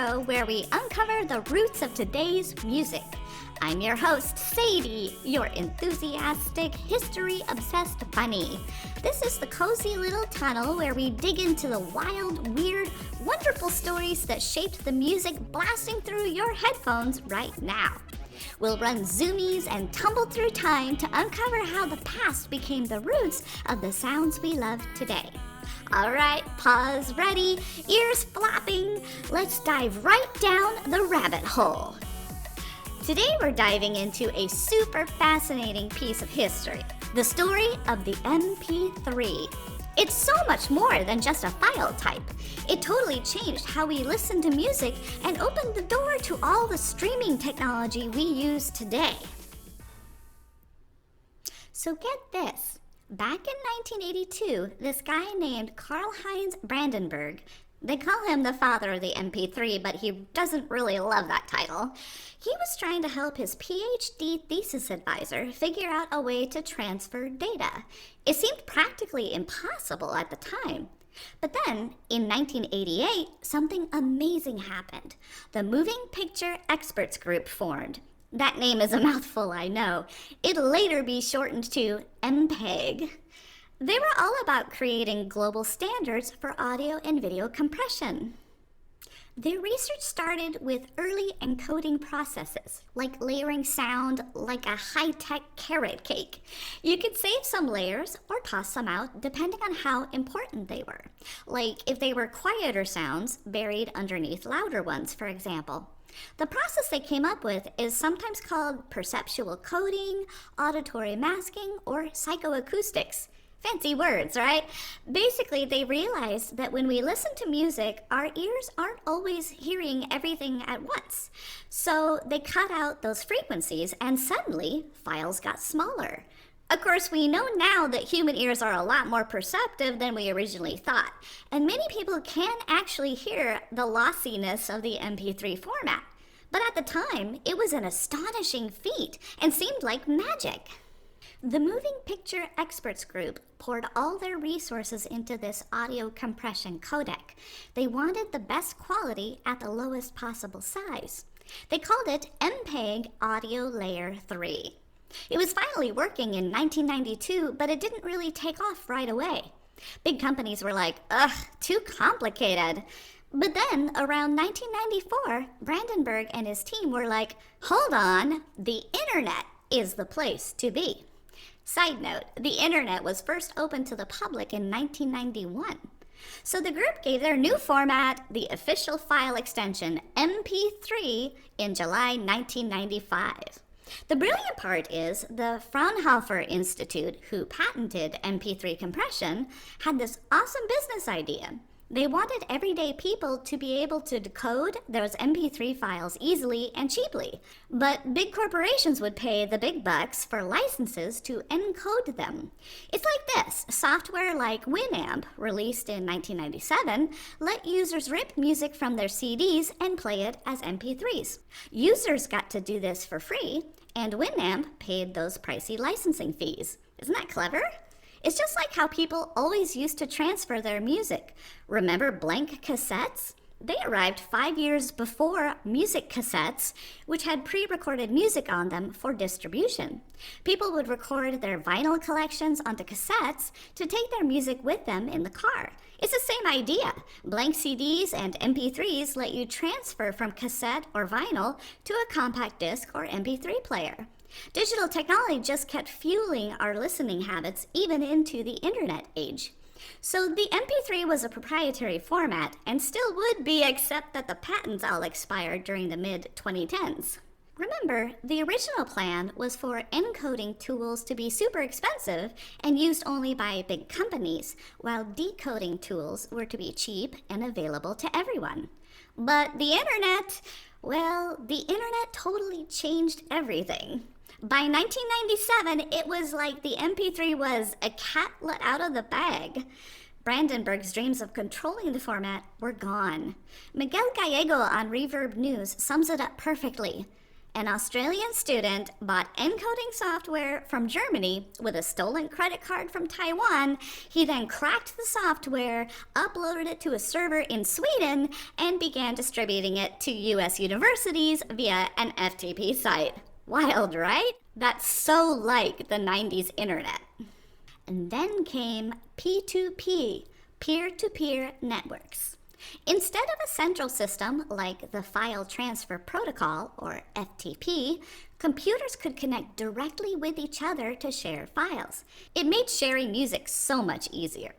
Burrow, where we uncover the roots of today's music. I'm your host, Sadie, your enthusiastic, history-obsessed bunny. This is the cozy little tunnel where we dig into the wild, weird, wonderful stories that shaped the music blasting through your headphones right now. We'll run zoomies and tumble through time to uncover how the past became the roots of the sounds we love today. All right, paws ready, ears flopping. Let's dive right down the rabbit hole. Today we're diving into a super fascinating piece of history, the story of the MP3. It's so much more than just a file type. It totally changed how we listen to music and opened the door to all the streaming technology we use today. So get this. Back in 1982, this guy named Karl-Heinz Brandenburg, they call him the father of the MP3, but he doesn't really love that title. He was trying to help his PhD thesis advisor figure out a way to transfer data. It seemed practically impossible at the time. But then, in 1988, something amazing happened. The Moving Picture Experts Group formed. That name is a mouthful, I know. It'll later be shortened to MPEG. They were all about creating global standards for audio and video compression. Their research started with early encoding processes, like layering sound like a high-tech carrot cake. You could save some layers or toss some out depending on how important they were. Like if they were quieter sounds buried underneath louder ones, for example. The process they came up with is sometimes called perceptual coding, auditory masking, or psychoacoustics. Fancy words, right? Basically, they realized that when we listen to music, our ears aren't always hearing everything at once. So they cut out those frequencies, and suddenly, files got smaller. Of course, we know now that human ears are a lot more perceptive than we originally thought, and many people can actually hear the lossiness of the MP3 format. But at the time, it was an astonishing feat and seemed like magic. The Moving Picture Experts Group poured all their resources into this audio compression codec. They wanted the best quality at the lowest possible size. They called it MPEG Audio Layer 3. It was finally working in 1992, but it didn't really take off right away. Big companies were like, ugh, too complicated. But then, around 1994, Brandenburg and his team were like, hold on, the internet is the place to be. Side note, the internet was first opened to the public in 1991. So the group gave their new format the official file extension MP3 in July 1995. The brilliant part is the Fraunhofer Institute, who patented MP3 compression, had this awesome business idea. They wanted everyday people to be able to decode those MP3 files easily and cheaply. But big corporations would pay the big bucks for licenses to encode them. It's like this. Software like Winamp, released in 1997, let users rip music from their CDs and play it as MP3s. Users got to do this for free, and Winamp paid those pricey licensing fees. Isn't that clever? It's just like how people always used to transfer their music. Remember blank cassettes? They arrived 5 years before music cassettes, which had pre-recorded music on them for distribution. People would record their vinyl collections onto cassettes to take their music with them in the car. It's the same idea. Blank CDs and MP3s let you transfer from cassette or vinyl to a compact disc or MP3 player. Digital technology just kept fueling our listening habits even into the internet age. So the MP3 was a proprietary format and still would be, except that the patents all expired during the mid-2010s. Remember, the original plan was for encoding tools to be super expensive and used only by big companies, while decoding tools were to be cheap and available to everyone. But the internet, well, the internet totally changed everything. By 1997, it was like the MP3 was a cat let out of the bag. Brandenburg's dreams of controlling the format were gone. Miguel Gallego on Reverb News sums it up perfectly. An Australian student bought encoding software from Germany with a stolen credit card from Taiwan. He then cracked the software, uploaded it to a server in Sweden, and began distributing it to US universities via an FTP site. Wild, right? That's so like the 90s internet. And then came P2P, peer-to-peer networks. Instead of a central system like the File Transfer Protocol, or FTP, computers could connect directly with each other to share files. It made sharing music so much easier.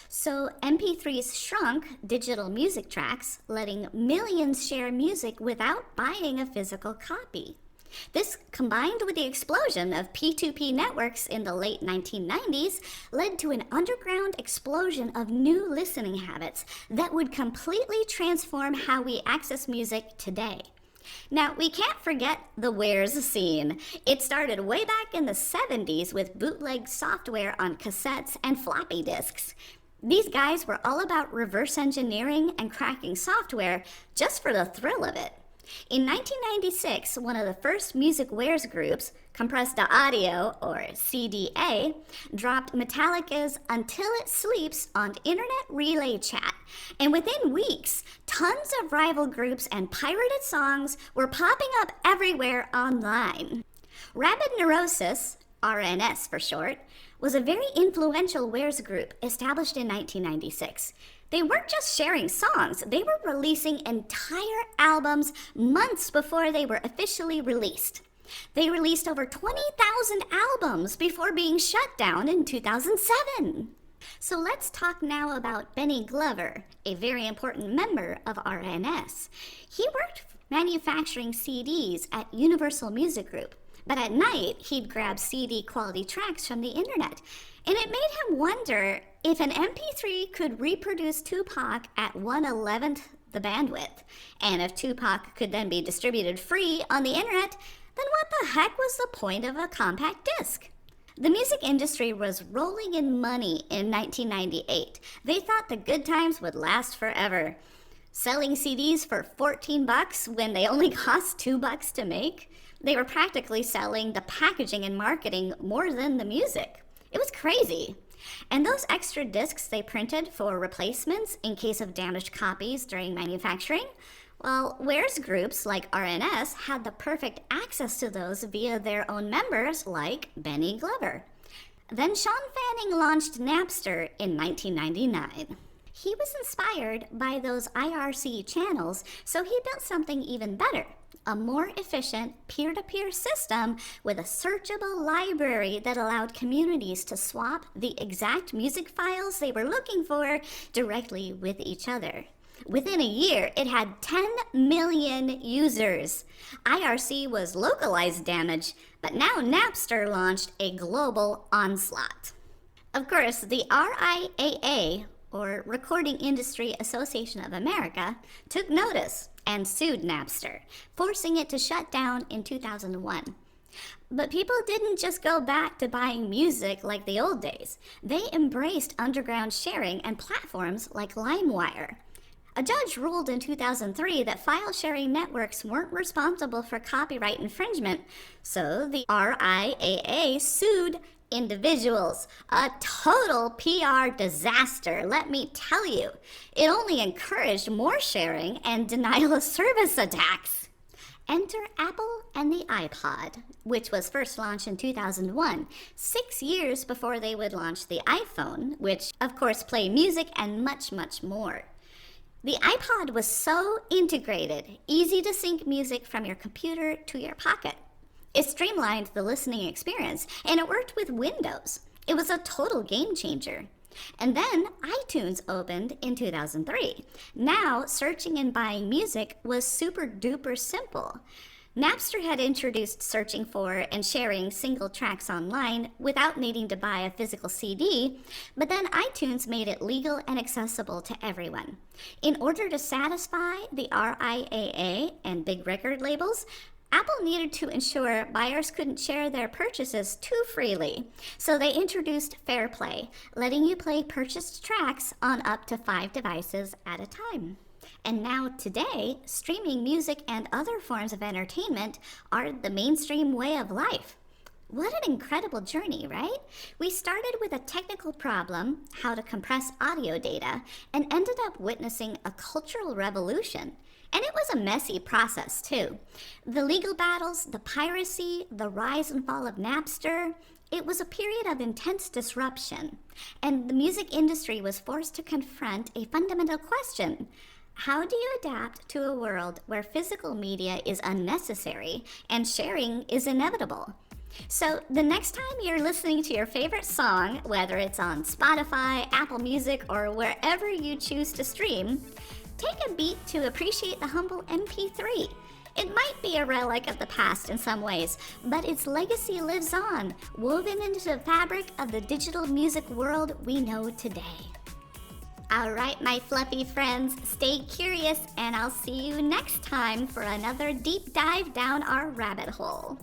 So MP3s shrunk digital music tracks, letting millions share music without buying a physical copy. This, combined with the explosion of P2P networks in the late 1990s, led to an underground explosion of new listening habits that would completely transform how we access music today. Now, we can't forget the wares scene. It started way back in the 70s with bootleg software on cassettes and floppy disks. These guys were all about reverse engineering and cracking software just for the thrill of it. In 1996, one of the first music wares groups, Compressed Audio, or CDA, dropped Metallica's Until It Sleeps on Internet Relay Chat. And within weeks, tons of rival groups and pirated songs were popping up everywhere online. Rabid Neurosis, RNS for short, was a very influential wares group established in 1996. They weren't just sharing songs, they were releasing entire albums months before they were officially released. They released over 20,000 albums before being shut down in 2007. So let's talk now about Benny Glover, a very important member of RNS. He worked manufacturing CDs at Universal Music Group, but at night he'd grab CD quality tracks from the internet. And it made him wonder if an MP3 could reproduce Tupac at 1/11th the bandwidth, and if Tupac could then be distributed free on the internet, then what the heck was the point of a compact disc? The music industry was rolling in money in 1998. They thought the good times would last forever. Selling CDs for $14 when they only cost $2 to make? They were practically selling the packaging and marketing more than the music. It was crazy. And those extra discs they printed for replacements in case of damaged copies during manufacturing, well, wares groups like RNS had the perfect access to those via their own members like Benny Glover. Then Sean Fanning launched Napster in 1999. He was inspired by those IRC channels, so he built something even better. A more efficient peer-to-peer system with a searchable library that allowed communities to swap the exact music files they were looking for directly with each other. Within a year, it had 10 million users. IRC was localized damage, but now Napster launched a global onslaught. Of course, the RIAA, or Recording Industry Association of America, took notice and sued Napster, forcing it to shut down in 2001. But people didn't just go back to buying music like the old days. They embraced underground sharing and platforms like LimeWire. A judge ruled in 2003 that file-sharing networks weren't responsible for copyright infringement, so the RIAA sued individuals. A total PR disaster, let me tell you. It only encouraged more sharing and denial of service attacks. Enter Apple and the iPod, which was first launched in 2001, 6 years before they would launch the iPhone, which of course play music and much, much more. The iPod was so integrated, easy to sync music from your computer to your pocket. It streamlined the listening experience, and it worked with Windows. It was a total game changer. And then iTunes opened in 2003. Now, searching and buying music was super duper simple. Napster had introduced searching for and sharing single tracks online without needing to buy a physical CD, but then iTunes made it legal and accessible to everyone. In order to satisfy the RIAA and big record labels, Apple needed to ensure buyers couldn't share their purchases too freely, so they introduced Fair Play, letting you play purchased tracks on up to 5 devices at a time. And now, today, streaming music and other forms of entertainment are the mainstream way of life. What an incredible journey, right? We started with a technical problem, how to compress audio data, and ended up witnessing a cultural revolution. And it was a messy process, too. The legal battles, the piracy, the rise and fall of Napster. It was a period of intense disruption. And the music industry was forced to confront a fundamental question. How do you adapt to a world where physical media is unnecessary and sharing is inevitable? So the next time you're listening to your favorite song, whether it's on Spotify, Apple Music, or wherever you choose to stream, take a beat to appreciate the humble MP3. It might be a relic of the past in some ways, but its legacy lives on, woven into the fabric of the digital music world we know today. All right, my fluffy friends, stay curious, and I'll see you next time for another deep dive down our rabbit hole.